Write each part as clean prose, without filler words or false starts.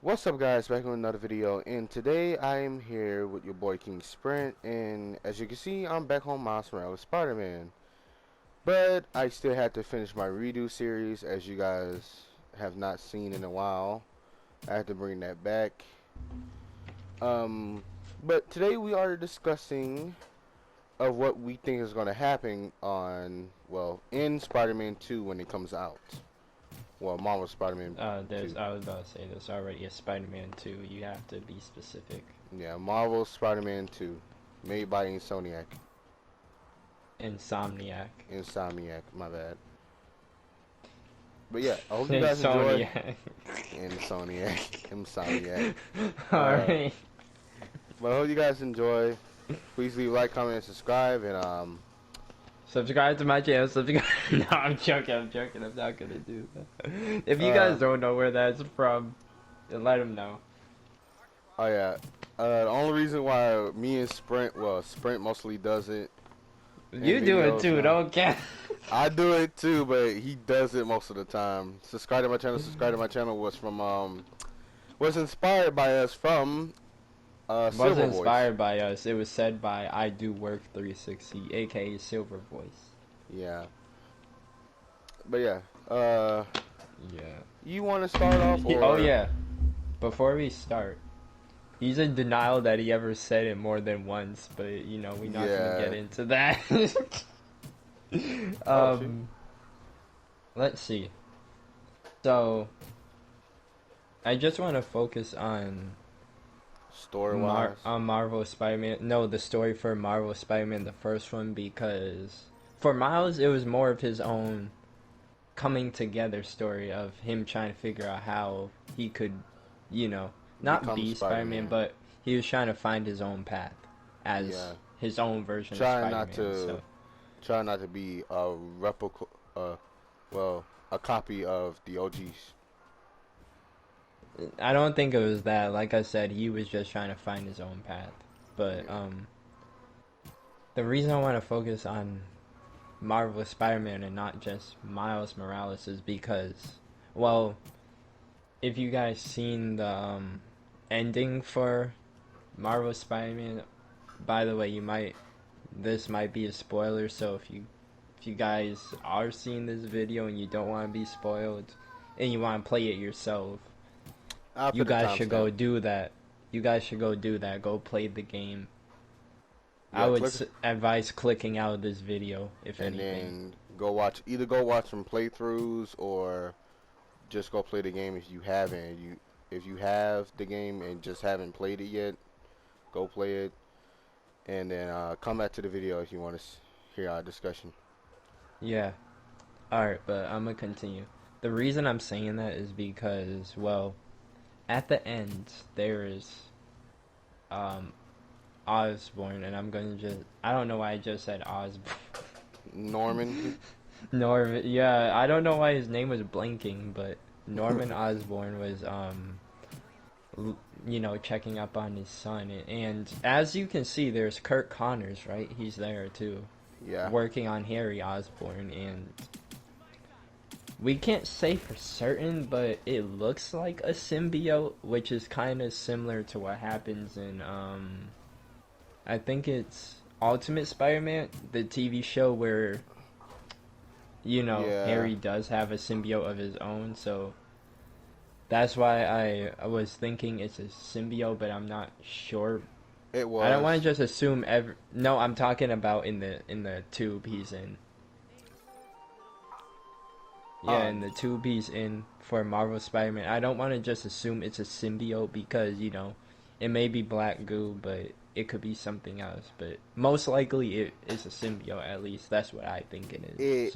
What's up, guys? Back with another video, and today I am here with your boy King Sprint, and as you can see, I'm back on Miles Morales Spider-Man. But I still had to finish my redo series, as you guys have not seen in a while. I had to bring that back. Um, but today we are discussing of what we think is going to happen on, well, in Spider-Man 2 when it comes out. Well, Marvel Spider-Man 2. I was about to say there's already a Spider-Man 2. You have to be specific. Yeah, Marvel Spider-Man 2, made by Insomniac. Insomniac. Insomniac, my bad. But yeah, I hope you guys enjoy. Insomniac. Insomniac. Alright. But I hope you guys enjoy. Please leave a like, comment, and subscribe, and Subscribe to my channel. Subscribe. No, I'm joking. I'm not gonna do that. If you guys don't know where that's from, then let them know. Oh yeah. The only reason why me and Sprint, well, Sprint mostly does it. You do it too, don't care. I do it too, but he does it most of the time. Subscribe to my channel. Subscribe to my channel was from was inspired by us from It Silver wasn't Voice. inspired by us. It was said by I Do Work 360, aka Silver Voice. Yeah. But yeah. Yeah. You want to start off? Or? Oh yeah. Before we start, he's in denial that he ever said it more than once, but you know we're not gonna get into that. Let's see. So, I just want to focus on story-wise on Marvel Spider-Man. No, the story for Marvel Spider-Man, the first one, because for Miles it was more of his own coming together story of him trying to figure out how he could, you know, not be Spider-Man, but he was trying to find his own path as his own version of Spider-Man. Try not to be a replica, well, a copy of the OGs. I don't think it was that. Like I said, he was just trying to find his own path. But the reason I want to focus on Marvel Spider-Man and not just Miles Morales is because, well, if you guys seen the ending for Marvel Spider-Man, by the way, this might be a spoiler, so if you guys are seeing this video and you don't want to be spoiled and you want to play it yourself, you guys should go do that. You guys should go do that. Go play the game. I would advise clicking out of this video, if anything. And then either go watch some playthroughs or just go play the game if you haven't. If you have the game and just haven't played it yet, go play it. And then come back to the video if you want to hear our discussion. Yeah. Alright, but I'm going to continue. The reason I'm saying that is because, well, at the end, there is Osborn, and I'm going to I don't know why I just said Osborn. Norman? Norman, yeah, I don't know why his name was blinking, but Norman Osborn was, you know, checking up on his son. And as you can see, there's Kurt Connors, right? He's there, too. Yeah. Working on Harry Osborn, and we can't say for certain, but it looks like a symbiote, which is kind of similar to what happens in, I think it's Ultimate Spider-Man, the TV show where, you know, Harry does have a symbiote of his own, so that's why I was thinking it's a symbiote, but I'm not sure. It was. I don't want to just assume No, I'm talking about in the tube he's in. Yeah, in the tube he's in for Marvel Spider-Man. I don't want to just assume it's a symbiote because, you know, it may be black goo, but it could be something else. But most likely it is a symbiote, at least. That's what I think it is.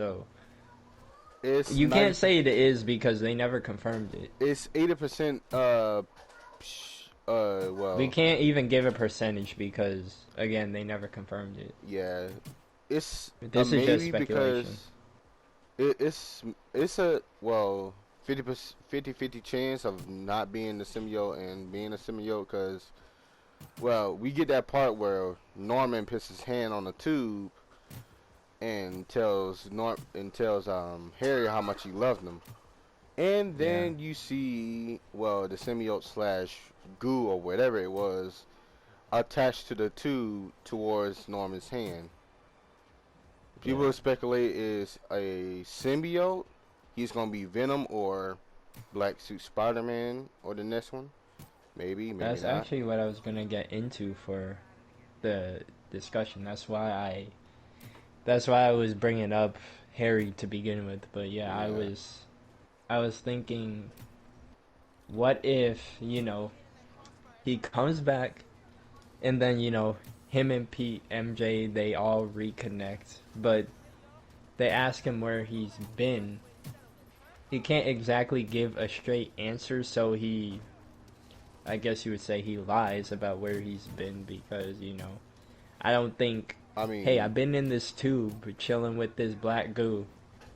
You can't say it is because they never confirmed it. It's 80%, well... We can't even give a percentage because, again, they never confirmed it. Yeah. This is just speculation. It's a, well, 50-50 chance of not being the symbiote and being a symbiote because, well, we get that part where Norman puts his hand on the tube and tells Harry how much he loved him. And Yeah, then you see, well, the symbiote slash goo or whatever it was attached to the tube towards Norman's hand. yeah. People speculate is a symbiote. He's gonna be Venom or Black Suit Spider-Man or the next one. Maybe, maybe That's not. actually what I was gonna get into for the discussion. That's why I was bringing up Harry to begin with. But yeah, Yeah. I was thinking, what if he comes back and then him and Pete, MJ, they all reconnect, but they ask him where he's been. He can't exactly give a straight answer, so I guess you would say he lies about where he's been because I don't think, I hey, mean, I've been in this tube chilling with this black goo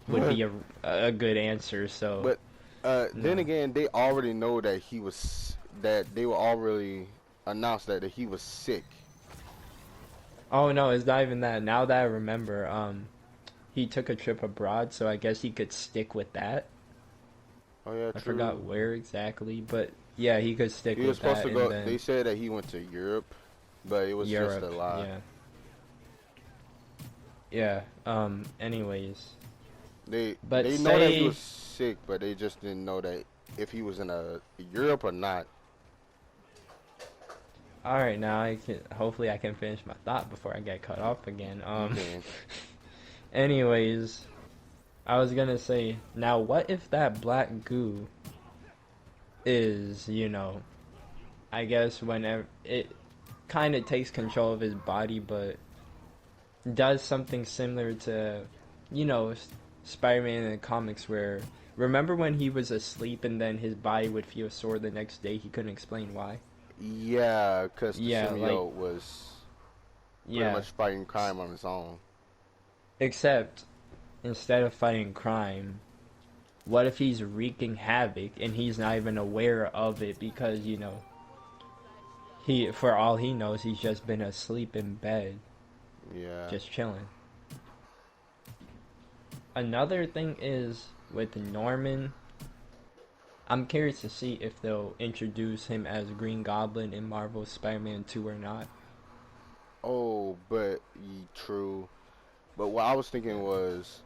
would be a good answer. So but then no. again, they already know that he was that they were already announced that he was sick. Oh no, it's not even that. Now that I remember, he took a trip abroad, so I guess he could stick with that. Oh yeah, I forgot true. where exactly, but yeah, he could stick He was with supposed that, to and go. They then said that he went to Europe, but it was just a Europe. lie. Yeah, yeah. Anyways, but They know that he say, was sick, but they just didn't know that if he was in a Europe or not. all right, now I can hopefully I can finish my thought before I get cut off again. You can. Anyways, I was gonna say, now what if that black goo is, I guess whenever it kind of takes control of his body, but does something similar to, you know, Spider-Man in the comics where remember when he was asleep and then his body would feel sore the next day? He couldn't explain why. Yeah, because the Yeah, like symbiote was pretty yeah. much fighting crime on his own. Except instead of fighting crime, what if he's wreaking havoc and he's not even aware of it because, he for all he knows he's just been asleep in bed, Yeah. just chilling. Another thing is with Norman, I'm curious to see if they'll introduce him as Green Goblin in Marvel's Spider-Man 2 or not. Oh, but true. But what I was thinking was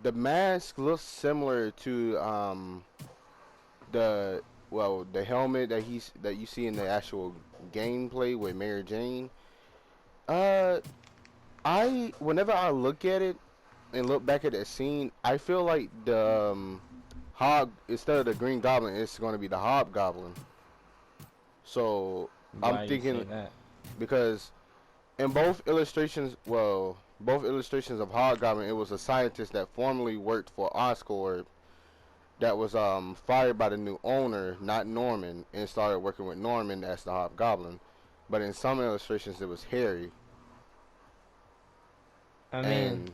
the mask looks similar to the the helmet that you see in the actual gameplay with Mary Jane. Uh, I whenever I look at it and look back at that scene, I feel like the Hog instead of the Green Goblin, it's going to be the Hobgoblin. So I'm Why do you say thinking that? because in both illustrations of Hobgoblin, it was a scientist that formerly worked for Oscorp that was fired by the new owner, not Norman, and started working with Norman as the Hobgoblin. But in some illustrations, it was Harry, I mean, and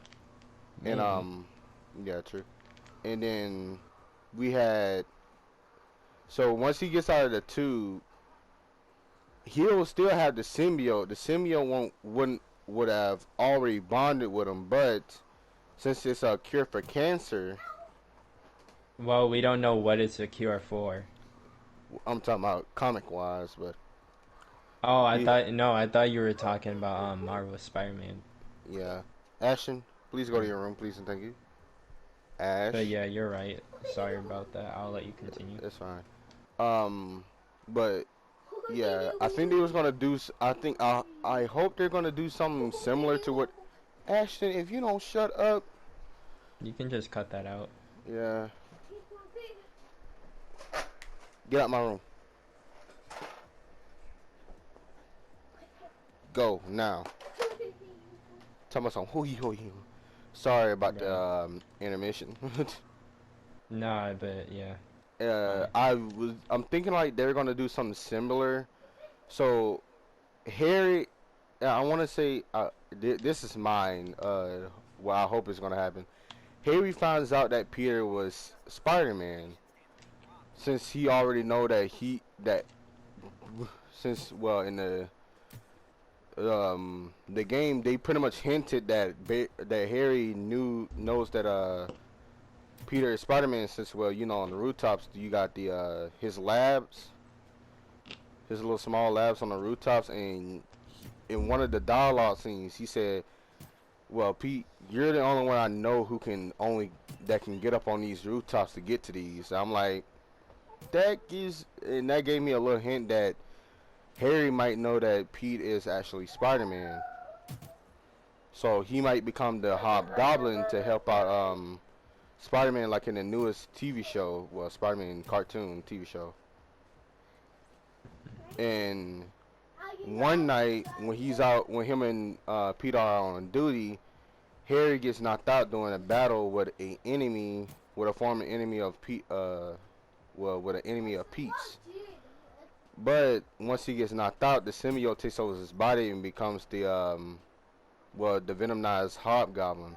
and maybe. yeah, true. And then we had so once he gets out of the tube, he'll still have the symbiote. The symbiote wouldn't would have already bonded with him, but since it's a cure for cancer, Well, we don't know what it's a cure for. I'm talking about comic wise, but Oh, he I thought you were talking about Marvel Spider-Man. yeah. Ashton, please go to your room, please and thank you. But Ash, yeah, you're right. Sorry about that. I'll let you continue. it's fine. Um, but yeah, I think they was gonna do. I think I hope they're gonna do something similar to what Ashton. If you don't shut up, You can just cut that out. yeah, get out my room. Go now. Tell me some hooey hooey. Sorry about the Right. intermission. Nah, but yeah. Fine. I'm thinking like they're gonna do something similar. So Harry, I want to say this is mine. What I hope is gonna happen. Harry finds out that Peter was Spider-Man since he already know that he that since well in the game they pretty much hinted that that Harry knows that Peter Spider-Man, since well, on the rooftops you got the his labs, his little small labs on the rooftops, and in one of the dialogue scenes, he said, "Well, Pete, you're the only one I know who can only that can get up on these rooftops to get to these." I'm like, that gave me a little hint that Harry might know that Pete is actually Spider-Man, so he might become the Hobgoblin to help out Spider-Man, like in the newest TV show, well, Spider-Man cartoon TV show. And one night when him and Peter are on duty, Harry gets knocked out during a battle with with a former enemy of with an enemy of Pete's. But once he gets knocked out, the symbiote takes over his body and becomes the venomized Hobgoblin,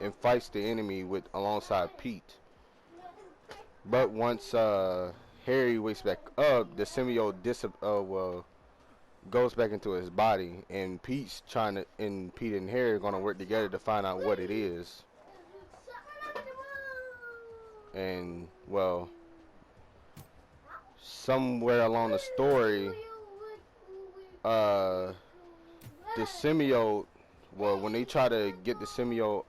and fights the enemy alongside Pete. But once Harry wakes back up, the symbiote goes back into his body, and Pete and Harry are gonna work together to find out what it is. And well, somewhere along the story, the symbiote, when they try to get the symbiote,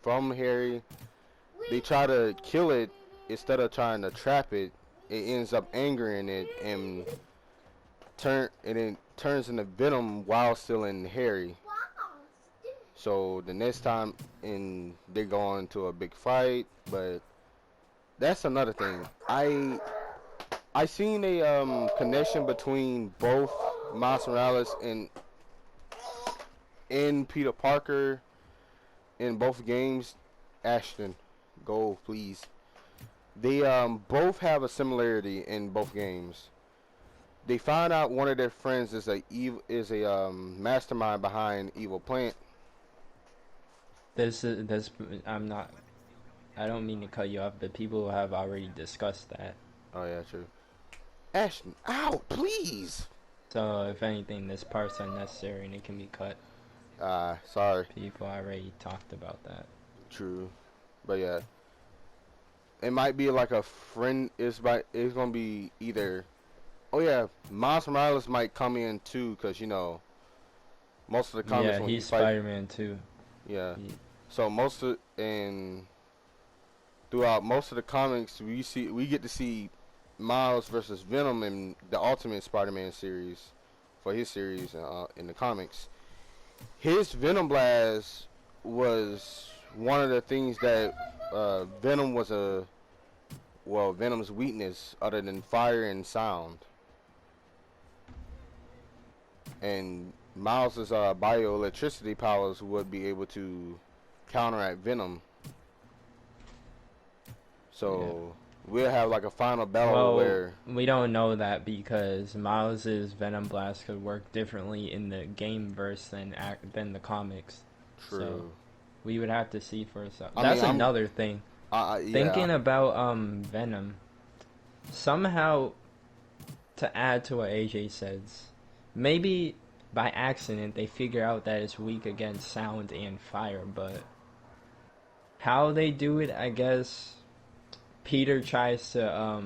from Harry, they try to kill it instead of trying to trap it. It ends up angering it and it turns into venom while still in Harry. So the next time they go into a big fight, but that's another thing. I seen a connection between both Miles Morales and Peter Parker in both games. Ashton, go please. They both have a similarity in both games. They find out one of their friends is a mastermind behind Evil Plant. I'm not. I don't mean to cut you off, but people have already discussed that. Oh yeah, true. Ashton, ow, please. So if anything, this part's unnecessary and it can be cut. Sorry. People already talked about that. True, but yeah, it might be like a friend. It's gonna be either. Oh yeah, Miles Morales might come in too, cause most of the comics. Yeah, he's Spider-Man too. Yeah. So throughout most of the comics, we get to see Miles versus Venom in the Ultimate Spider-Man series, for his series in the comics. His Venom Blast was one of the things that Venom was Venom's weakness, other than fire and sound. And Miles's bioelectricity powers would be able to counteract Venom. So we'll have like a final battle where we don't know that because Miles's Venom Blast could work differently in the game verse than the comics. True. So we would have to see for ourselves. That's another thing. Thinking about Venom, somehow, to add to what AJ says, maybe by accident they figure out that it's weak against sound and fire, but how they do it, I guess Peter tries to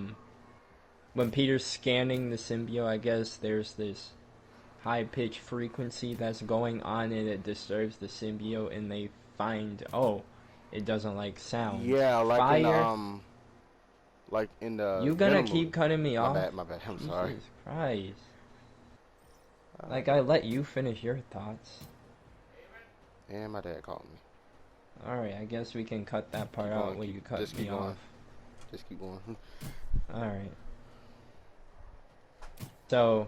when Peter's scanning the symbiote, I guess there's this high-pitched frequency that's going on and it disturbs the symbiote, and they find, it doesn't like sound. Yeah, like fire. In the You gonna keep cutting me off? My bad. I'm sorry. Jesus Christ. Like, I let you finish your thoughts. And my dad called me. Alright, I guess we can cut that part out where you cut me off. Just keep going. Alright. So,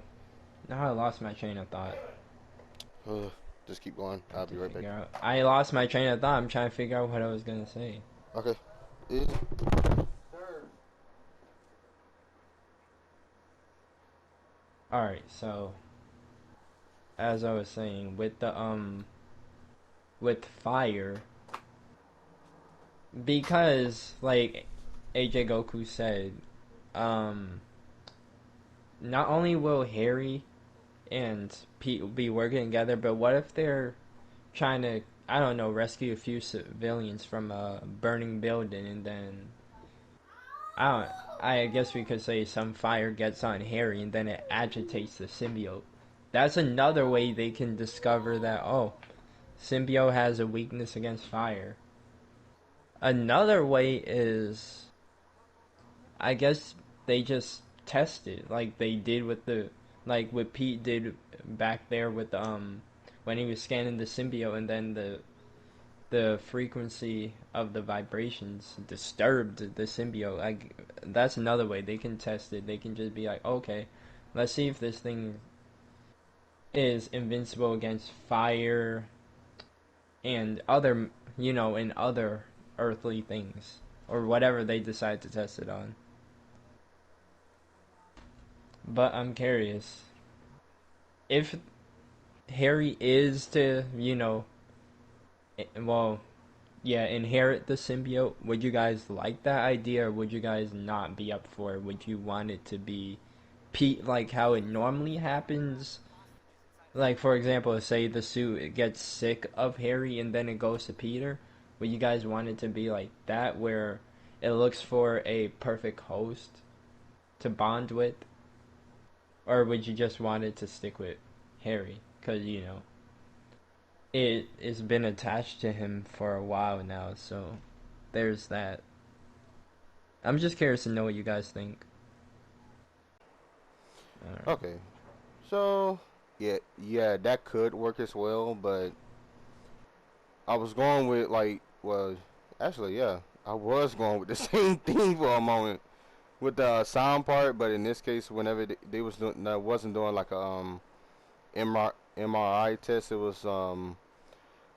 now I lost my train of thought. Just keep going. I'll be right back. I lost my train of thought. I'm trying to figure out what I was going to say. Okay. Alright, so as I was saying, with the with fire, because like AJ Goku said, not only will Harry and Pete be working together, but what if they're trying to I don't know, rescue a few civilians from a burning building, and then I don't. I guess we could say some fire gets on Harry, and then it agitates the symbiote. That's another way they can discover that, oh, symbiote has a weakness against fire. Another way is, I guess they just test it like they did with like what Pete did back there with when he was scanning the symbiote, and then the frequency of the vibrations disturbed the symbiote. Like, that's another way they can test it. They can just be like, okay, let's see if this thing is invincible against fire and other, and other earthly things, or whatever they decide to test it on. But I'm curious if Harry is to, well, yeah, inherit the symbiote. Would you guys like that idea, or would you guys not be up for it? Would you want it to be Pete, like how it normally happens? Like, for example, say the suit gets sick of Harry and then it goes to Peter. Would you guys want it to be like that, where it looks for a perfect host to bond with? Or would you just want it to stick with Harry? Because, it's been attached to him for a while now, so there's that. I'm just curious to know what you guys think. Okay, so yeah, that could work as well, but I was going with actually, yeah, I was going with the same thing for a moment with the sound part, but in this case, whenever they was doing, I wasn't doing like a MRI test, it was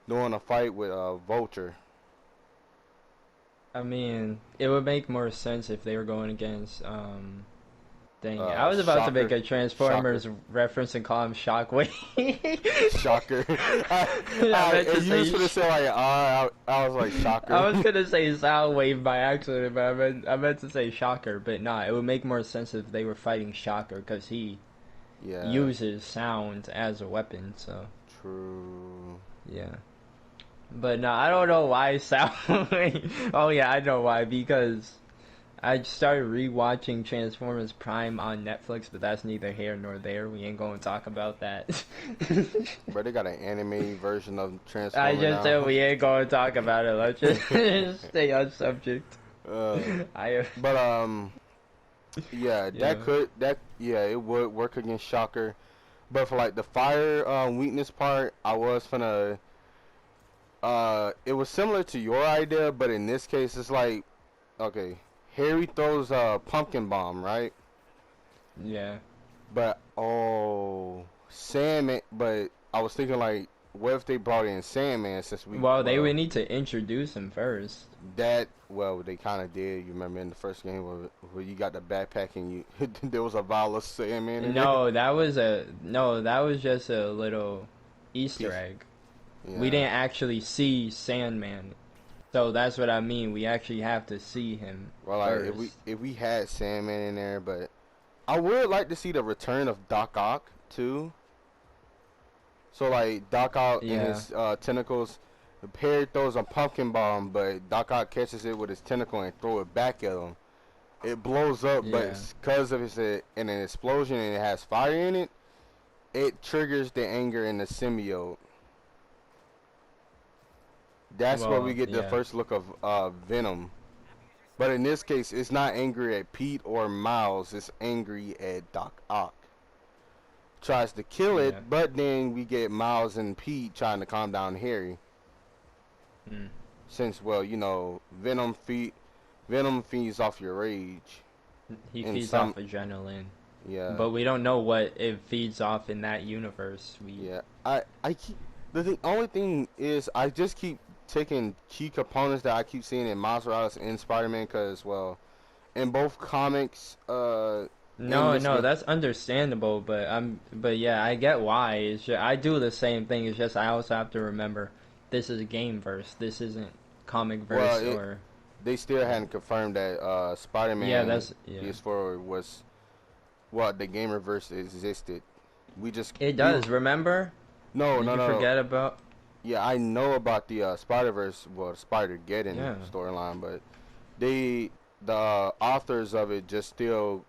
doing a fight with Vulture. I mean, it would make more sense if they were going against, dang it. I was about to make Shocker, a Transformers Shocker, reference and call him Shockwave. Shocker. I meant to You was say, gonna say like I was like Shocker. I was gonna say Soundwave by accident, but I meant to say Shocker. But nah, it would make more sense if they were fighting Shocker, because he Yeah, uses sound as a weapon. So true. yeah. But no, I don't know why Soundwave. Oh yeah, I know why, because I started rewatching Transformers Prime on Netflix, but that's neither here nor there. We ain't going to talk about that. But they got an anime version of I Transformer just said now. we ain't going to talk about it. Let's just stay on subject. uh, I but yeah, yeah. it would work against Shocker. But for like the fire weakness part, I was finna it was similar to your idea, but in this case it's like, okay, Harry throws a pumpkin bomb, right? Yeah. But Sandman, but I was thinking like, what if they brought in Sandman, since Well, they would need to introduce him first. they kind of did. You remember in the first game where you got the backpack and you there was a vial of Sandman in there. That was just a little Easter Piece- egg. We Yeah. didn't actually see Sandman. So that's what I mean. We actually have to see him Well, like first. if we had Sandman in there, but I would like to see the return of Doc Ock too. So like Doc Ock and Yeah. his tentacles, Harry throws a pumpkin bomb, but Doc Ock catches it with his tentacle and throw it back at him. It blows up, but Yeah. because of an explosion and it has fire in it, it triggers the anger in the symbiote. That's where we Well, get the yeah. first look of Venom. But in this case, it's not angry at Pete or Miles. It's angry at Doc Ock. Tries to kill it, Yeah. but then we get Miles and Pete trying to calm down Harry. Mm. Since, well, Venom feeds off your rage. He And feeds some, off adrenaline. yeah, But we don't know what it feeds off in that universe. yeah. I keep only thing is I just keep taking key components that I keep seeing in Miles Morales and Spider-Man, because, well, in both comics, in No, this no, game, that's understandable, but yeah, I get why. I do the same thing. It's just I also have to remember this is a game verse. This isn't comic well, verse or they still hadn't confirmed that yeah, Spider-Man yeah. PS4 was what the Gamerverse existed. We just It we does. Remember? no Did no you no no forget about? Yeah, I know about the Spider-Verse, well, Spider-Geddon Yeah. storyline, but the authors of it just still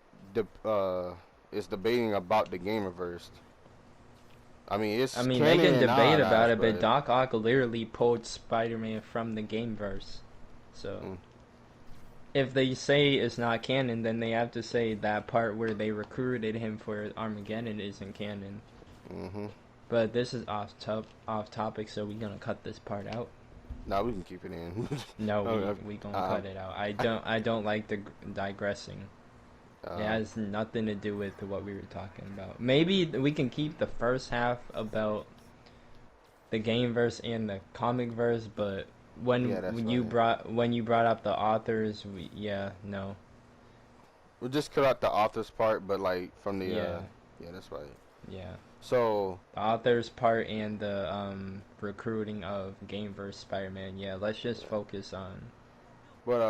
is debating about the Gamerverse. I mean, I it's mean, they canon can in debate our about eyes, it, but but Doc Ock literally pulled Spider-Man from the gameverse. So mm, if they say it's not canon, then they have to say that part where they recruited him for Armageddon isn't canon. mm-hmm. But this is off topic, so we're gonna cut this part out. Now we can keep it in. No, Okay. we gonna Um, cut it out. I don't like the digressing. It um, has nothing to do with what we were talking about. Maybe we can keep the first half about the game verse and the comic verse, but yeah, that's fine. when you brought up the authors, yeah, no, We'll just cut out the author's part, but like from the yeah, yeah, that's right. yeah, So, the authors part and the recruiting of game verse Spider-Man. Yeah, let's just yeah. focus on. But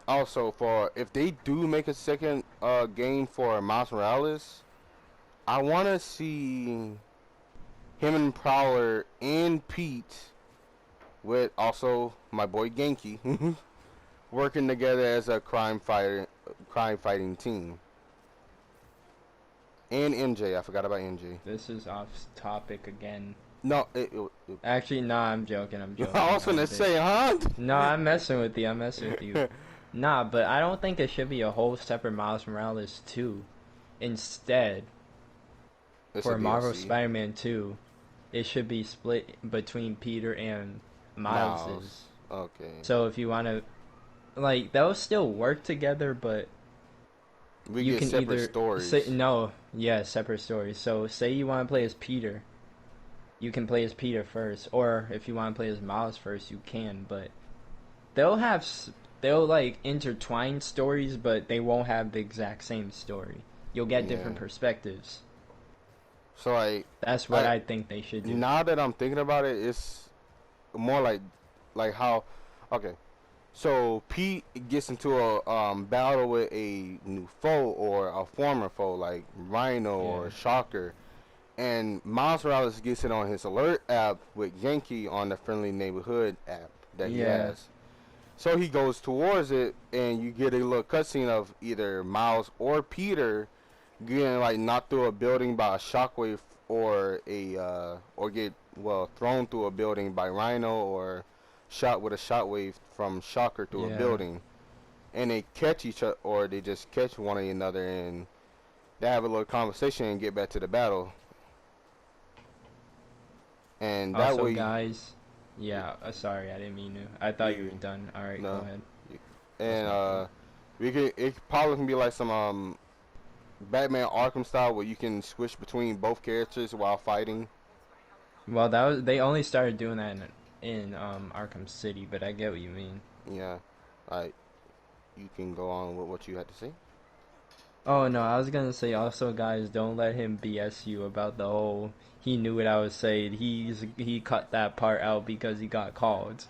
also for if they do make a second game for Miles Morales, I want to see him and Prowler and Pete with also my boy Genki working together as a crime fighting team. And MJ, I forgot about MJ. This is off topic again. No, Actually, nah, I'm joking. I'm I joking. was gonna say, huh? No, I'm messing with you. I'm messing with you. Nah, but I don't think it should be a whole separate Miles Morales 2. Instead, It's a for Marvel DLC. Spider-Man 2, it should be split between Peter and Miles's. Miles. Okay. So if you want to, like, they'll still work together, but We you get can separate either say stories. no, yeah, separate stories. So say you want to play as Peter, you can play as Peter first, or if you want to play as Miles first, you can. But they'll have they'll like intertwine stories, but they won't have the exact same story. You'll get Yeah. different perspectives. So That's what I I think they should do. now that I'm thinking about it, it's more like how. Okay. So Pete gets into a battle with a new foe or a former foe like Rhino Yeah, or Shocker, and Miles Morales gets it on his alert app with Yankee on the Friendly Neighborhood app that he yeah, has. So he goes towards it, and you get a little cutscene of either Miles or Peter getting like knocked through a building by a shockwave, or get thrown through a building by Rhino, or shot with a shockwave from Shocker through a yeah. building, and they catch each other, or they just catch one another, and they have a little conversation and get back to the battle, and that Also, way, guys, yeah. Sorry, I didn't mean to. I thought you you were done. All right, go know, ahead. What's and up, bro? we could it probably can be like some Batman Arkham style where you can switch between both characters while fighting. Well, that was they only started doing that in Arkham City, but I get what you mean. Yeah, like you can go on with what you had to say. Oh no, I was gonna say also, guys, don't let him BS you about the whole. He knew what I was saying. He cut that part out because he got called.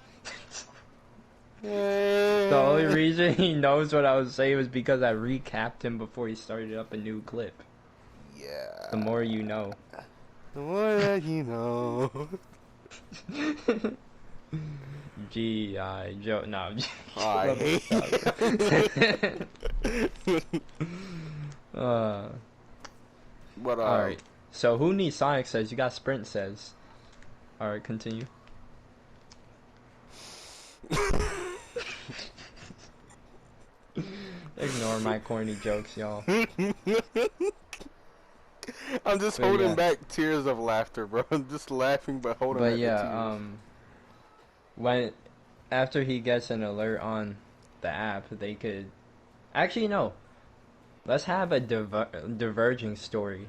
The only Yeah. reason he knows what I was saying was because I recapped him before he started up a new clip. The Yeah. more you know. The more that you know. G.I. Joe. No. Oh, I hate. uh, But Alright. So who needs Sonic says? You got Sprint says. Alright, continue. Ignore my corny jokes, y'all. I'm just But holding yeah. back tears of laughter, bro. I'm just laughing but holding But back the yeah, tears. when after he gets an alert on the app, they could actually no. Let's have a diverging story.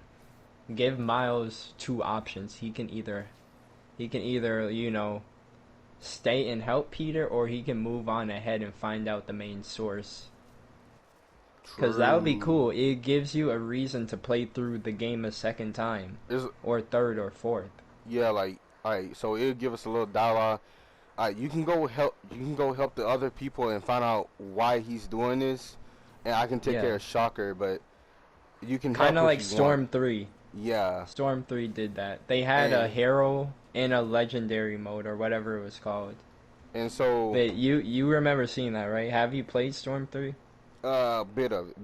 Give Miles two options. He can either, stay and help Peter, or he can move on ahead and find out the main source. Because that would be True. cool. It gives you a reason to play through the game a second time, Is or third, or fourth. yeah, like alright, so it'll give us a little dialogue. Alright, you can go help. You can go help the other people and find out why he's doing this, and I can take Yeah. care of Shocker. But you can help Kind of if like you want. Storm 3. Yeah, Storm 3 did that. They had a and hero and a legendary mode or whatever it was called. so But you remember seeing that, right? Have you played Storm 3?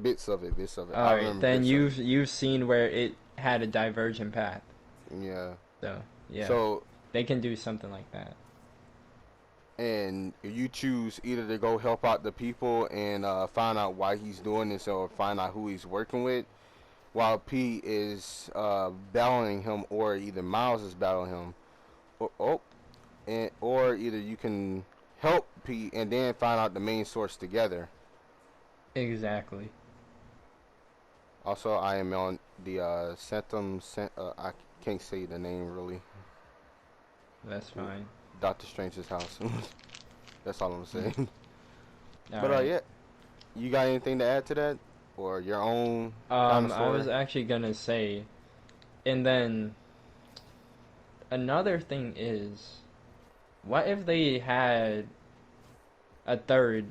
bits of it. All I right, remember then bits of it. you've seen where it had a divergent path. Yeah. So, yeah. So They can do something like that. and you choose either to go help out the people and find out why he's doing this or find out who he's working with, while Pete is battling him, or either Miles is battling him, or either you can help Pete and then find out the main source together. Exactly. Also, I am on the I can't say the name really. That's fine. Doctor Strange's house. That's all I'm saying. All But right. yeah, you got anything to add to that, or your own kind of I story? was actually gonna say, and then another thing is, what if they had a third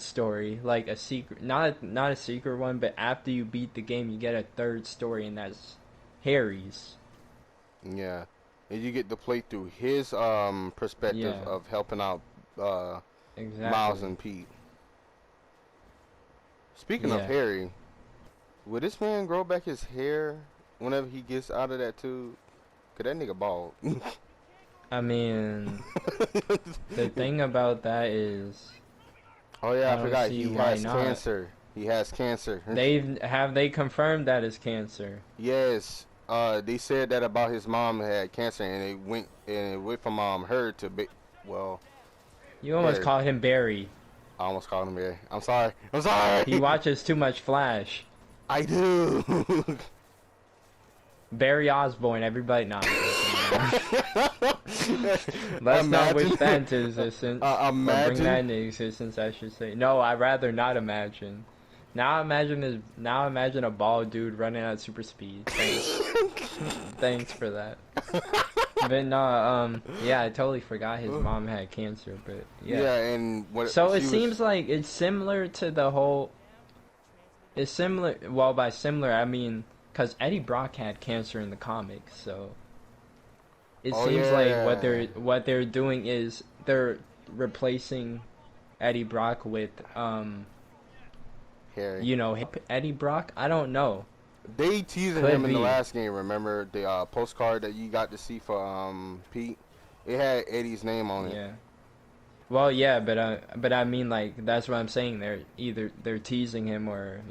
story, like a secret, not a secret one, but after you beat the game, you get a third story, and that's Harry's. Yeah, and you get to play through his perspective Yeah, of helping out uh Miles exactly. and Pete. Speaking of Yeah, Harry, will this man grow back his hair whenever he gets out of that tube? Cause that nigga bald. I mean, the thing about that is, Oh yeah, I I don't forgot. see He why has not. cancer. He has cancer. They confirmed that as cancer. Yes. They said that about his mom had cancer, and it went from her to well, You almost Harry. called him Barry. I almost called him Harry. I'm sorry. I'm sorry. He watches too much Flash. I do. Barry Osborne, everybody. Nah, I'm joking. Let's not wish Imagine. that into existence. Or bring that Imagine. into existence, I should say. No, I'd rather not imagine. Now imagine a bald dude running at super speed. Thanks. Thanks for that. But no, yeah, I totally forgot his mom had cancer, but yeah. Yeah, and what So it she was. seems like it's similar to the whole. It's similar. Well, by similar, I mean because Eddie Brock had cancer in the comics, so it Oh seems like yeah, what they're doing is they're replacing Eddie Brock with Harry. you know, Eddie Brock. I don't know. They teasing Could him in the be. last game. Remember the postcard that you got to see for Pete? It had Eddie's name on it. Yeah. Well, yeah, but I mean, like that's what I'm saying. They're teasing him, or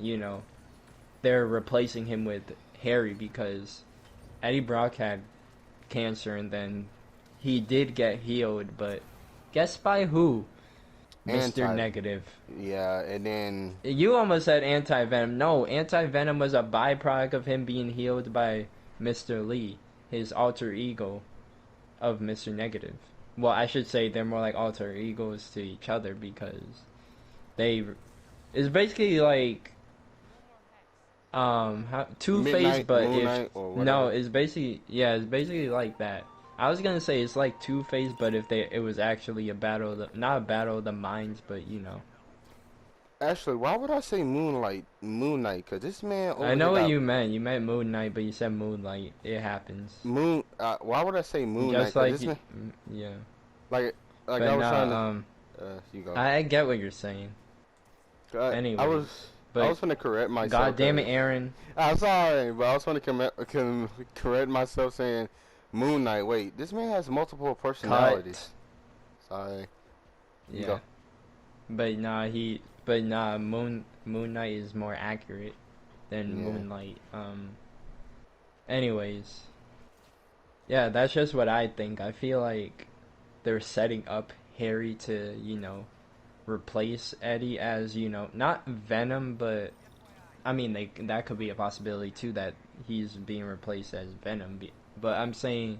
they're replacing him with Harry because Eddie Brock had cancer, and then he did get healed, but guess by who? Mr. Anti. Negative. Yeah, and then You almost said Anti-Venom. No, Anti-Venom was a byproduct of him being healed by Mr. Lee, his alter ego of Mr. Negative. Well, I should say they're more like alter egos to each other because they it's basically like Two Face, Midnight but Moon if Knight or no, whatever. it's basically like that. I was gonna say it's like Two Face, but if it was actually a battle, not a battle of the minds, but Actually, why would I say Moon Knight? Cause this man I over here know what got you meant. You meant Moon Knight, but you said Moonlight. It happens. Moon. Why would I say Moon Knight? Just Cause like this man, yeah, like, I but was trying nah. to. You go. I get what you're saying. I Anyways, was. I but was gonna correct myself. God damn it, Cause Aaron. I'm sorry, but I was gonna correct myself saying Moon Knight. Wait, this man has multiple Cut. personalities. Sorry. You Yeah, go. but nah. Moon Knight is more accurate than Yeah. Moonlight. Anyways, yeah, that's just what I think. I feel like they're setting up Harry to replace Eddie as not Venom, but I mean that could be a possibility too that he's being replaced as Venom. But I'm saying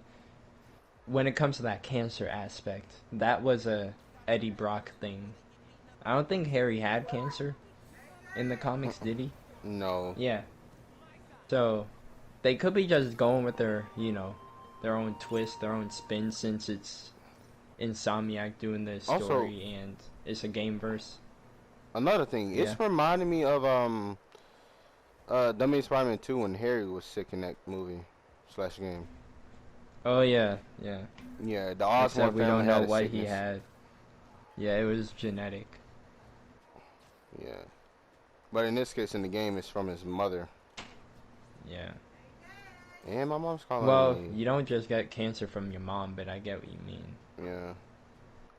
when it comes to that cancer aspect, that was a Eddie Brock thing. I don't think Harry had cancer in the comics, did he? No. Yeah. So they could be just going with their own twist, their own spin, since it's Insomniac doing this Also, story and it's a game verse. another thing, Yeah. it's reminding me of That means Spider-Man 2 when Harry was sick in that movie slash game. Oh yeah, yeah. Yeah, the Osborn Except we family don't had know a what he sickness. had. Yeah, it was genetic. Yeah. But in this case, in the game, it's from his mother. Yeah. And my mom's Well, calling you don't just get cancer from your mom, but I get what you mean. me. Yeah.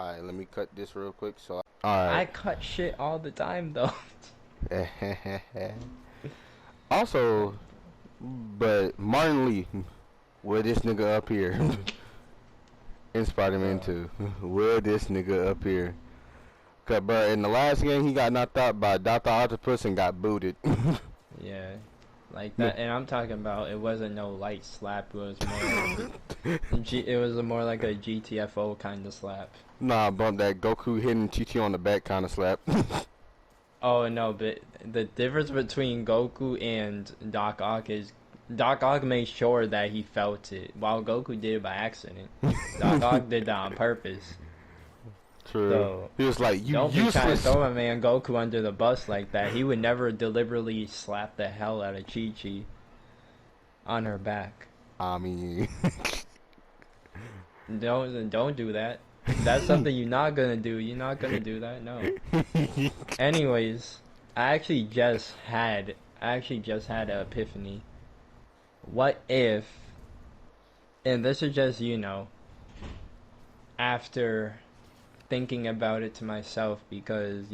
Alright, let me cut this real quick. So, I alright. cut shit all the time though. Also, but Martin Lee, where this nigga up here in Spider-Man Bro. 2? Where this nigga up here? Cause, bro, in the last game, he got knocked out by Dr. Octopus and got booted. Yeah. Like that, and I'm talking about it wasn't no light slap. It was more like it was more like a GTFO kind of slap. Nah, bump that Goku hitting Chi-Chi on the back kind of slap. Oh no, but the difference between Goku and Doc Ock is Doc Ock made sure that he felt it, while Goku did it by accident. Doc Ock did that on purpose. True. So He was like, you don't be trying to useless. throw my man Goku under the bus like that. He would never deliberately slap the hell out of Chi Chi on her back. I mean, Don't do that. That's something you're not gonna do. You're not gonna do that. No. Anyways, I actually just had an epiphany. What if, and this is just, after thinking about it to myself, because,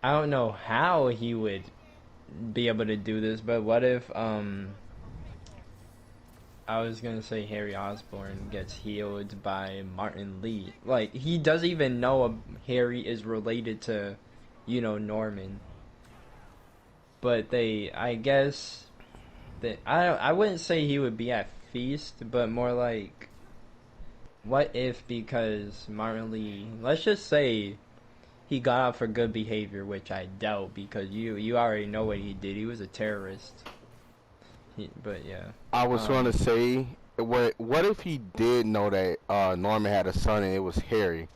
I don't know how he would be able to do this, but what if, I was gonna say Harry Osborn gets healed by Martin Lee. Like, he doesn't even know Harry is related to, Norman. But I guess, that I wouldn't say he would be at feast, but more like, what if because Martin Lee, let's just say he got out for good behavior, which I doubt because you already know what he did. He was a terrorist. But yeah. I was gonna say, what if he did know that Norman had a son and it was Harry,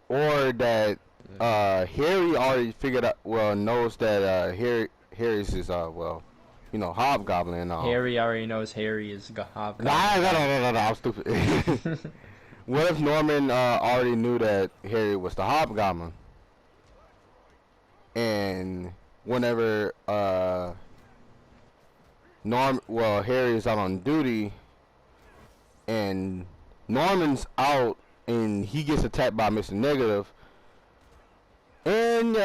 or that Harry already figured out, well, knows that Harry's is Hobgoblin and all. Harry already knows Harry is Hobgoblin. No, I'm stupid. What if Norman already knew that Harry was the Hobgoblin, and whenever Harry is out on duty, and Norman's out, and he gets attacked by Mr. Negative, and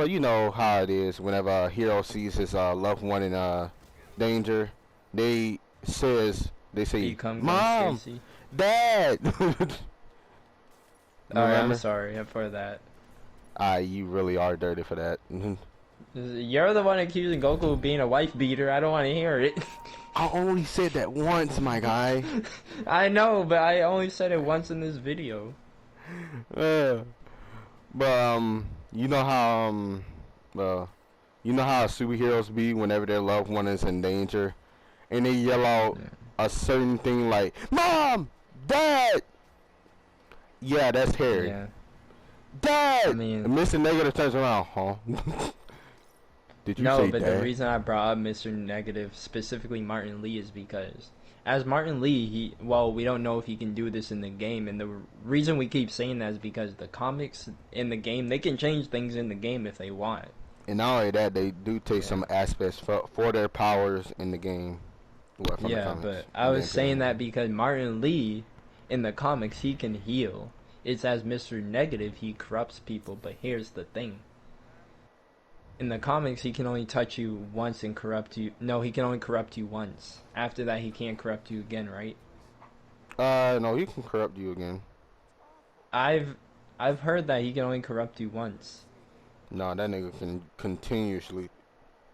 you know how it is. Whenever a hero sees his loved one in danger, they say, "Mom, Dad." Alright, I'm sorry for that. You really are dirty for that. You're the one accusing Goku of being a wife beater. I don't want to hear it. I only said that once, my guy. I know, but I only said it once in this video. But you know how superheroes be whenever their loved one is in danger, and they yell out a certain thing like "Mom, Dad." Yeah, that's Harry. Yeah. Dad. I mean, Mr. Negative turns around, huh? Did you say no, but Dad? the reason I brought up Mr. Negative, specifically Martin Lee, is because as Martin Lee, we don't know if he can do this in the game, and the reason we keep saying that is because the comics in the game, they can change things in the game if they want. And not only that, they do take some aspects for their powers in the game. But I was saying that because Martin Lee, in the comics, he can heal. It's as Mr. Negative, he corrupts people, but here's the thing. In the comics, he can only touch you once and corrupt you. No, he can only corrupt you once. After that, he can't corrupt you again, right? No, he can corrupt you again. I've heard that he can only corrupt you once. No, that nigga can continuously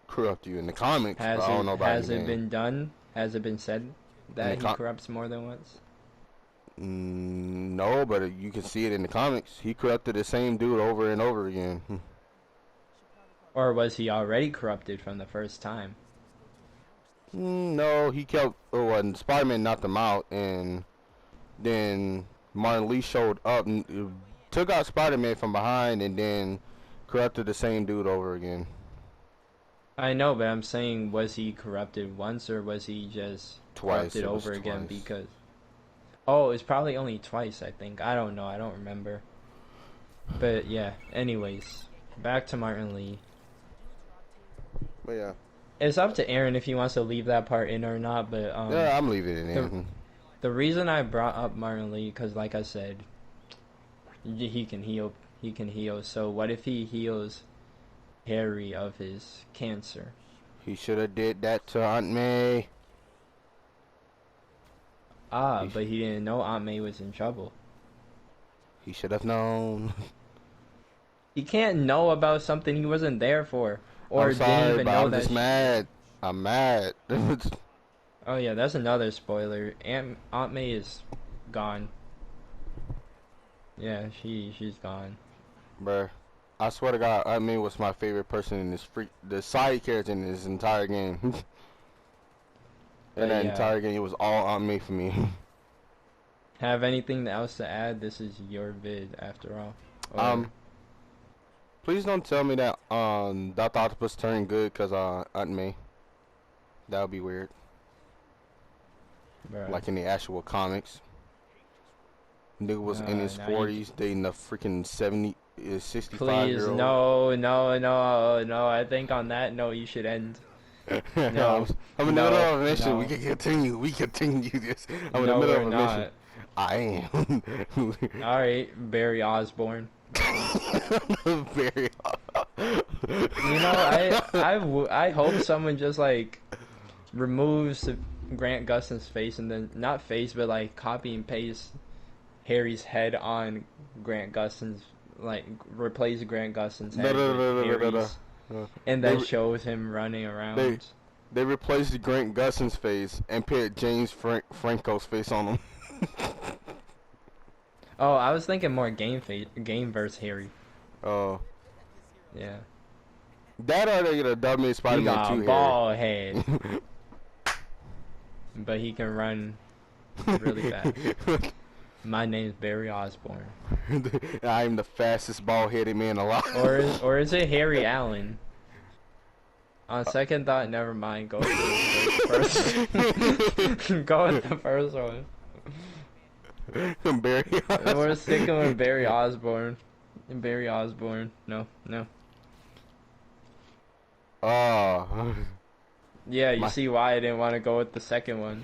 corrupt you in the comics. Has I don't know about has it been done? Has it been said that he com corrupts more than once? No, but you can see it in the comics. He corrupted the same dude over and over again. Or was he already corrupted from the first time? No, he kept. When Spider-Man knocked him out, and then Martin Lee showed up and took out Spider-Man from behind, and then corrupted the same dude over again. I know, but I'm saying, was he corrupted once or was he just Twice. corrupted It was over again twice. because... Oh, it's probably only twice, I think. I don't know. I don't remember. But yeah, anyways, back to Martin Lee. But yeah. It's up to Aaron if he wants to leave that part in or not, but Yeah, I'm leaving it the, in. the reason I brought up Martin Lee, because like I said, he can heal. He can heal. So what if he heals Harry of his cancer? He should have did that to Aunt May. But he didn't know Aunt May was in trouble. He should have known. He can't know about something he wasn't there for, or I'm sorry, didn't even but know I'm that. just mad. I'm mad. Oh yeah, that's another spoiler. Aunt May is gone. Yeah, she's gone. Bruh, I swear to God, Aunt May was my favorite person in this the side character in this entire game. In that yeah. entire game, it was all Aunt May for me. Have anything else to add? This is your vid after all. Or, Please don't tell me that Dr. Octopus turned good because Aunt May. That would be weird. bruh. Like in the actual comics. Nigga was in his now you- 40s dating a freaking 65 Please, year old. no. I think on that note you should end. No. I'm in the middle of a No, mission. no. We can continue. We continue this. I'm in No, the middle we're of a not. mission. I am. Alright, Barry Osborne. Very. You know, I hope someone just like removes Grant Gustin's face and then not face but like copy and paste Harry's head on Grant Gustin's, like replace Grant Gustin's head with Harry's, and then shows him running around. They replaced Grant Gustin's face and put James Franco's face on him. Oh, I was thinking more game versus Harry. Oh. Yeah. That or they get a dummy He Spider-Man got 2 a Harry. bald head, but he can run really fast. My name's Barry Osborne. I'm the fastest bald-headed man alive. Or is it Harry Allen? On second thought, never mind. Go with the first. Go with the first one. Barry. We're sticking with Barry Osborne. Barry Osborne. No. Oh. Yeah, you see why I didn't want to go with the second one.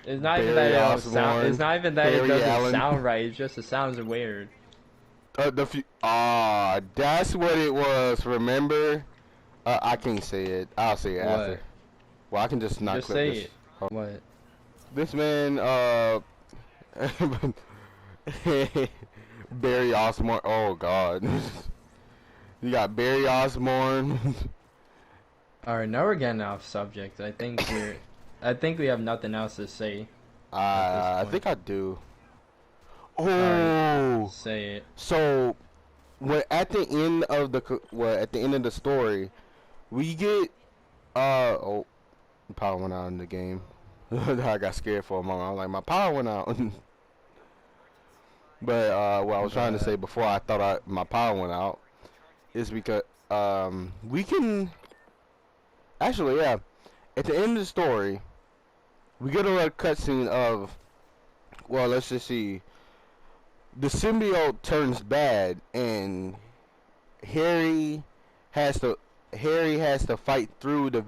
It's not even that it don't sound. It's not even that it doesn't sound right. It's just it sounds weird. That's what it was. Remember? I can't say it. I'll say it after. Well, I can just not Just clip say this. it. What? This man, Barry Osborne. Oh God. You got Barry Osborne. Alright, now we're getting off subject. I think we have nothing else to say. I think I do. Oh. Alright, say it. So, at the end of the story, we get oh, power went out in the game. I got scared for a moment. I was like, my power went out. But what I was trying to say before I thought my power went out is because we can actually, yeah, at the end of the story we get a little cutscene of, well, let's just see, the symbiote turns bad and Harry has to fight through the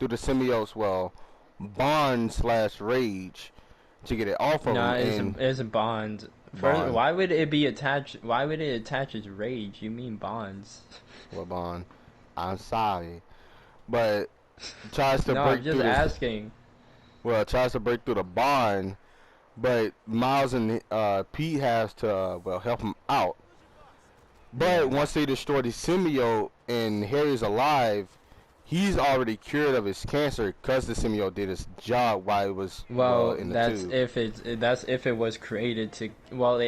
symbiote's bond/rage to get it off of him. It's a bond. First, why would it be attached? Why would it attach its rage? You mean bonds? What bond? I'm sorry, but tries to no, break I'm just through asking. Well, it tries to break through the bond, but Miles and Pete has to help him out. But once they destroy the symbiote and Harry's alive, he's already cured of his cancer because the symbiote did its job while it was in the tube. That's if it was created to. Well,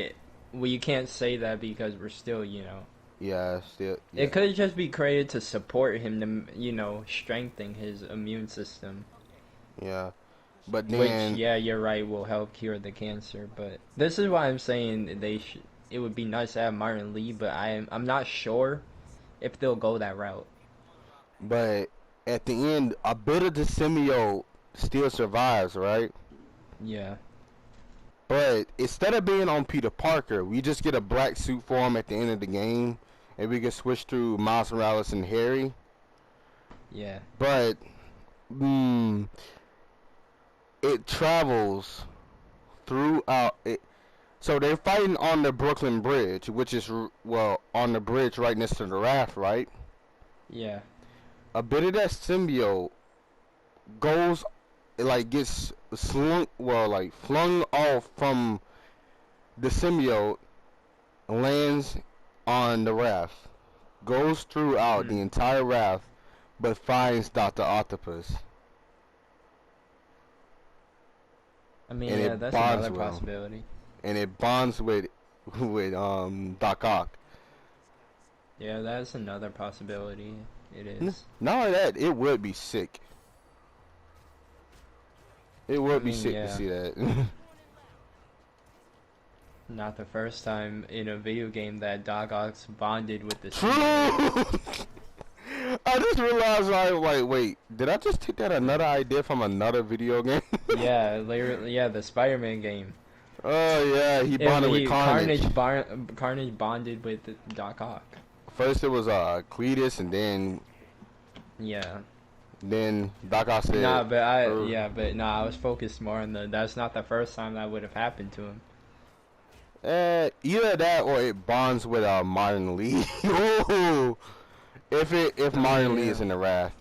you can't say that because we're still, Yeah, still. Yeah. It could just be created to support him to, strengthen his immune system. Yeah, but then. Which, yeah, you're right, will help cure the cancer. But this is why I'm saying it would be nice to have Martin Lee, but I'm not sure if they'll go that route. But at the end, a bit of the symbiote still survives, right? Yeah. But instead of being on Peter Parker, we just get a black suit for him at the end of the game, and we can switch through Miles Morales and Harry. Yeah. But it travels throughout it. So they're fighting on the Brooklyn Bridge, which is on the bridge right next to the raft, right? Yeah. A bit of that symbiote goes, like, gets flung off from the symbiote, lands on the raft, goes throughout the entire raft, but finds Dr. Octopus. I mean, And yeah, it that's bonds another with him. possibility. And it bonds with Doc Ock. Yeah, that's another possibility. It is. Not only that, it would be sick. It would be sick to see that. Not the first time in a video game that Doc Ock's bonded with the True! symbiote. I just realized, like, wait, did I just take that another idea from another video game? Yeah, the Spider-Man game. Oh, yeah, he bonded with Carnage. Carnage bonded with Doc Ock. First it was Cletus, and then Doc Ock said... I was focused more on that's not the first time that would have happened to him. Either that or it bonds with Martin Lee. Ooh. If Martin Lee is in the raft.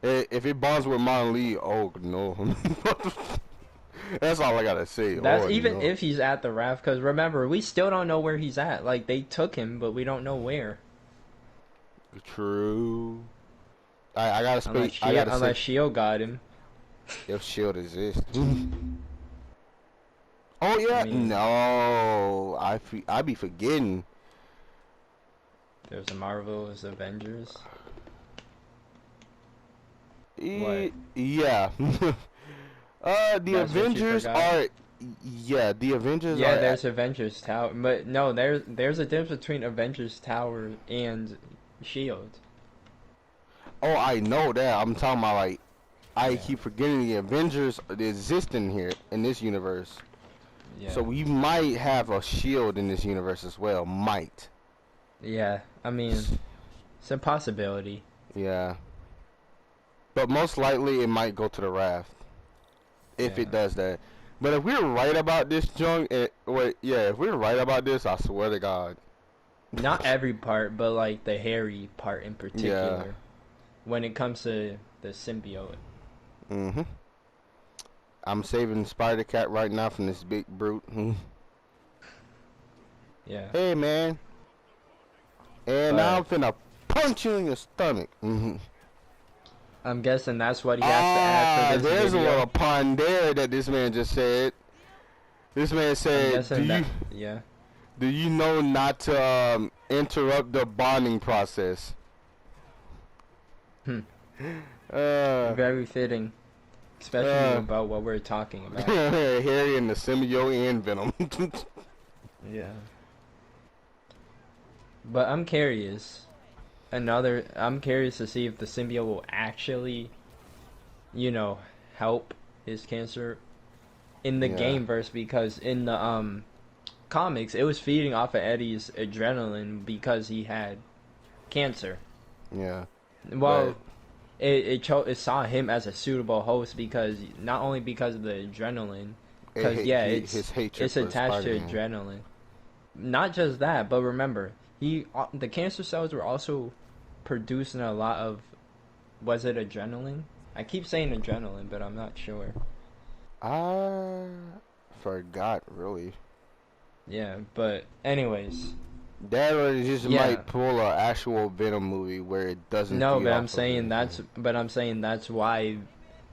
If it bonds with Martin Lee, oh no. That's all I gotta say. That's even if he's at the raft, because remember, we still don't know where he's at. Like, they took him, but we don't know where. True. I gotta speak. Unless S.H.I.E.L.D. got him. If S.H.I.E.L.D. exists. Oh yeah, no. I be forgetting. There's a Marvel's Avengers. What? Yeah. The Avengers are. Yeah, the Avengers. Yeah, there's Avengers Tower, but no, there's a difference between Avengers Tower and Shield. Oh, I know that. I'm talking about, like, I keep forgetting the Avengers exist in here in this universe. Yeah. So we might have a Shield in this universe as well. Might. Yeah, I mean, it's a possibility. Yeah. But most likely it might go to the raft. If it does that. But if we're right about this junk, if we're right about this, I swear to God. Not every part, but like the Harry part in particular. Yeah. When it comes to the symbiote. Mm-hmm. I'm saving Spider-Cat right now from this big brute. Yeah. Hey, man. And now I'm finna punch you in your stomach. Mm-hmm. I'm guessing that's what he has to add for this there's video. A little pun there that this man just said. This man said, do you know not to interrupt the bonding process? Very fitting. Especially about what we're talking about. Harry and the symbiote and Venom. Yeah. But I'm curious. I'm curious to see if the symbiote will actually, help his cancer in the game verse, because in the comics it was feeding off of Eddie's adrenaline because he had cancer. Yeah. Well, it saw him as a suitable host because not only because of the adrenaline, because it's attached to adrenaline. Not just that, but remember, the cancer cells were also producing a lot of, was it adrenaline? I keep saying adrenaline, but I'm not sure. I forgot, really. Yeah, but anyways. That might pull an actual Venom movie where it doesn't. No, but I'm saying that's why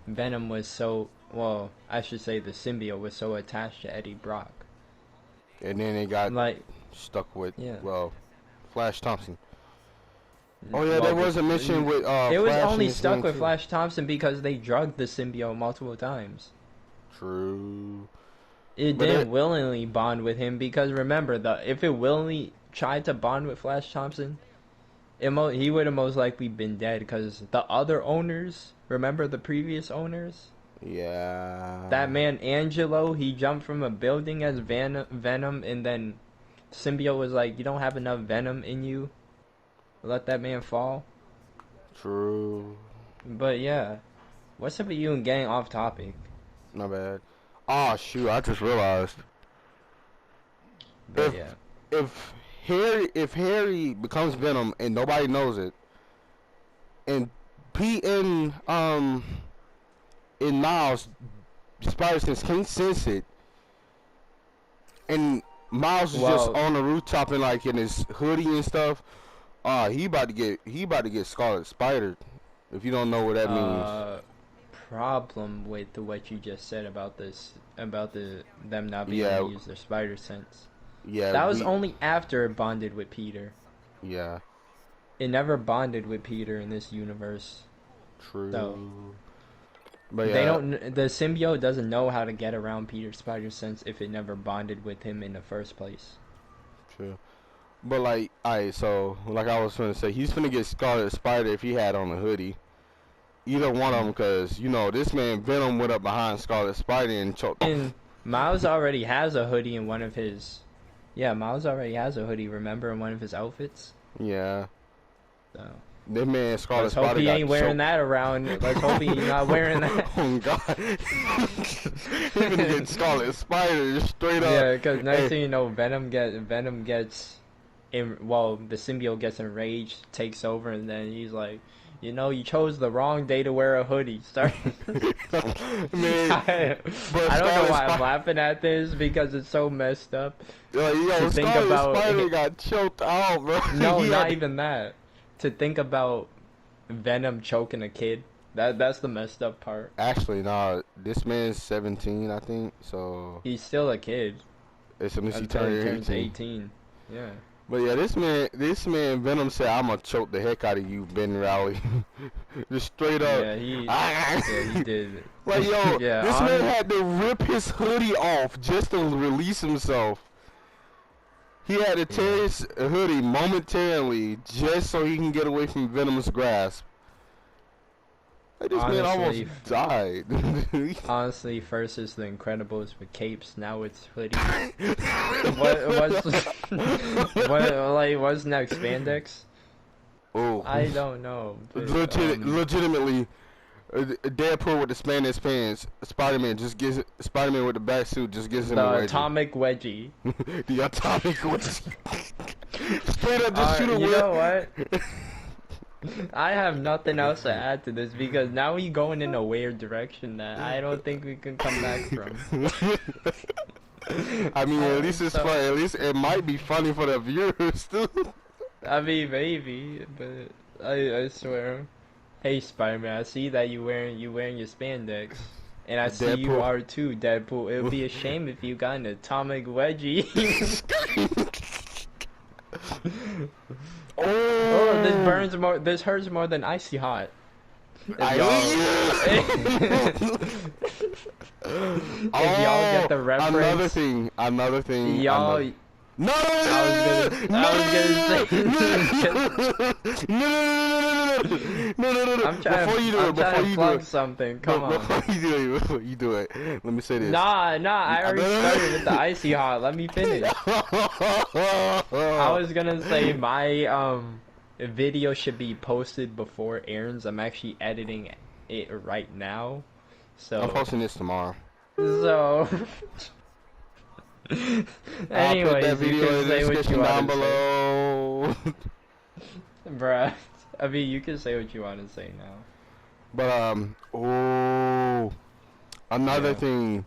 Venom was so, well, I should say the symbiote was so attached to Eddie Brock. And then it got stuck with Flash Thompson. Oh yeah, there was a mission with it was only stuck with Flash Thompson because they drugged the symbiote multiple times. True. It But didn't willingly bond with him because remember, if it willingly tried to bond with Flash Thompson, he would have most likely been dead because the other owners, remember the previous owners? That yeah, man Angelo, he jumped from a building as Venom, and then Symbiote was like, "You don't have enough Venom in you. Let that man fall." true. But yeah, what's up with you and getting off topic? Not bad. Oh shoot! I just realized But if yeah, if Harry becomes Venom and nobody knows it, and Pete and Miles Spider-Sense can't sense it, and Miles is just well, on the rooftop and like in his hoodie and stuff. He about to get Scarlet Spider. If you don't know what that means, problem with what you just said about them not being yeah, able to use their spider sense. yeah, That was only after it bonded with Peter. yeah, It never bonded with Peter in this universe. true. So But they yeah, don't. The symbiote doesn't know how to get around Peter's spider sense if it never bonded with him in the first place. true. But like, alright, so like I was gonna say, he's gonna get Scarlet Spider if he had on a hoodie. Either one of them, cause you know this man Venom went up behind Scarlet Spider and choked. And Miles already has a hoodie in one of his. Yeah, Miles already has a hoodie. Remember, in one of his outfits. Yeah, So this man Scarlet let's hope Spider he got ain't wearing choked. that around. Let's hope he's not wearing that. Oh God, he's gonna get Scarlet Spider straight up. Yeah, because next Hey, thing you know, Venom gets, the symbiote gets enraged, takes over, and then he's like, you chose the wrong day to wear a hoodie. Start. man, I, but I don't know Scarlet why I'm Spider, laughing at this because it's so messed up yo, to think Scarlet about. Spider got choked out, bro. No, He not had- even that. To think about Venom choking a kid. That's the messed up part. Actually, nah, this man's 17, I think. So He's still a kid as soon as he until he turned turns 18. 18. Yeah. But yeah, this man Venom said, "I'm gonna choke the heck out of you, Ben Rowley." Just straight up. Yeah, he did. Like yo, Yeah, this man had to rip his hoodie off just to release himself. He had to tear his hoodie momentarily just so he can get away from Venom's grasp. Like this man almost Honestly, died. honestly, first is the Incredibles with capes. Now it's hoodies. What's next? Spandex? Oh, I don't know. But, legitimately, Deadpool with the spandex pants. Spider-Man with the back suit just gives him a the wedgie. atomic wedgie. The atomic wedgie. Straight up, just shoot a You whip. know what? I have nothing else to add to this because now we going in a weird direction that I don't think we can come back from. I mean, at least it's fun. At least it might be funny for the viewers too. I mean, maybe, but I swear. Hey, Spider-Man, I see that you wearing your spandex, and I see you Deadpool. are too, Deadpool. It would be a shame if you got an atomic wedgie. Oh, this burns more. This hurts more than icy hot. If y'all get the reference, Another thing. y'all. No! I No! I'm trying to plug something. Come on. Before you do it, let me say this. Nah. I already started with the icy hot. Let me finish. I was gonna say my video should be posted before Aaron's. I'm actually editing it right now. So I'm posting this tomorrow. So I'll put anyways, that you video can in the say what you description down want to below. say. Bruh. I mean, you can say what you want to say now. But another Yeah. thing,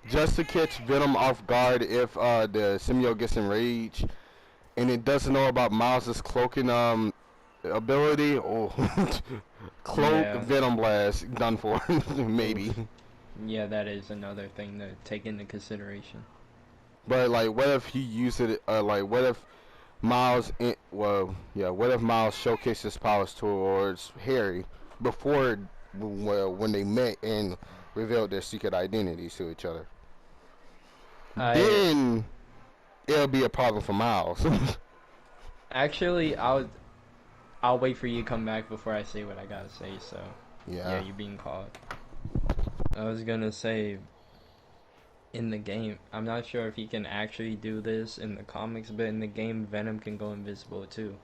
just to catch Venom off guard if the symbiote gets enraged and it doesn't know about Miles's cloaking ability. Cloak Yeah. Venom blast done for. Maybe. Yeah, that is another thing to take into consideration. But like, what if he used it? Like, what if what if Miles showcased his powers towards Harry before, when they met and revealed their secret identities to each other? I then it'll be a problem for Miles. actually I'll wait for you to come back before I say what I gotta say. So yeah, Yeah. you're being called. I was gonna say in the game, I'm not sure if he can actually do this in the comics, but in the game, Venom can go invisible too.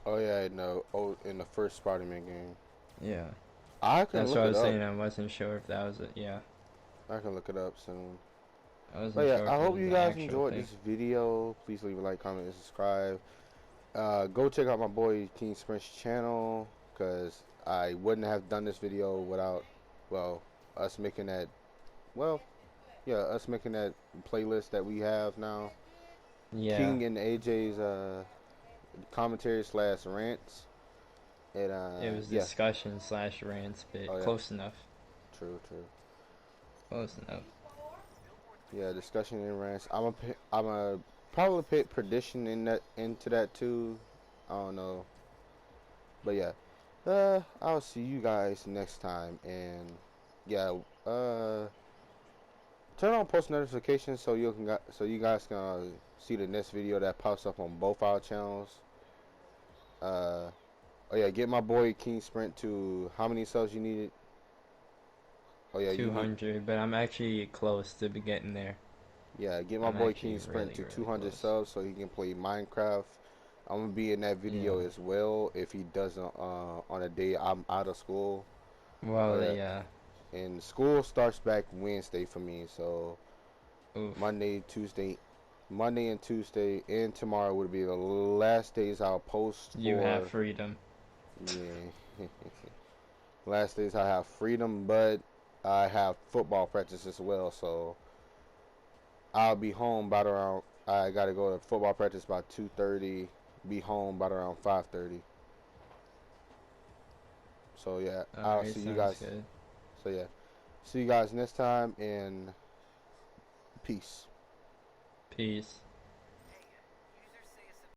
Oh yeah, no. Oh, in the first Spider-Man game, Yeah, I can that's look what I it was up. saying. I wasn't sure if that was it. Yeah, I can look it up soon. I But wasn't yeah, sure I if it hope was you the guys actual enjoyed thing. this video. Please leave a like, comment, and subscribe. Go check out my boy King Sprint's channel, because I wouldn't have done this video without, well, us making that, well, yeah, us making that playlist that we have now. Yeah, King and AJ's commentary slash rants. And it was yeah. discussion slash rants, Oh but yeah, close enough. true, true. Close enough. Yeah, discussion and rants. I'm a probably put prediction in that into that too. I don't know, but yeah. I'll see you guys next time, and yeah. Turn on post notifications so you guys can see the next video that pops up on both our channels. Uh, oh yeah, get my boy King Sprint to how many subs you needed? Oh yeah, you need 200, but I'm actually close to be getting there. yeah, get my I'm boy actually King Sprint really, to really 200 close. subs so he can play Minecraft. I'm gonna be in that Yeah. video as well if he doesn't on a day I'm out of school. Oh Well, yeah, yeah. and school starts back Wednesday for me, so Oof. Monday, Tuesday, Monday and Tuesday and tomorrow would be the last days I'll post You have for. freedom. Yeah, last days I have freedom, but I have football practice as well, so I'll be home by around. I gotta go to football practice by 2:30. Be home by around 5:30. So yeah, I'll Alright, see you sounds guys. good. So yeah, see you guys next time, and peace. Peace.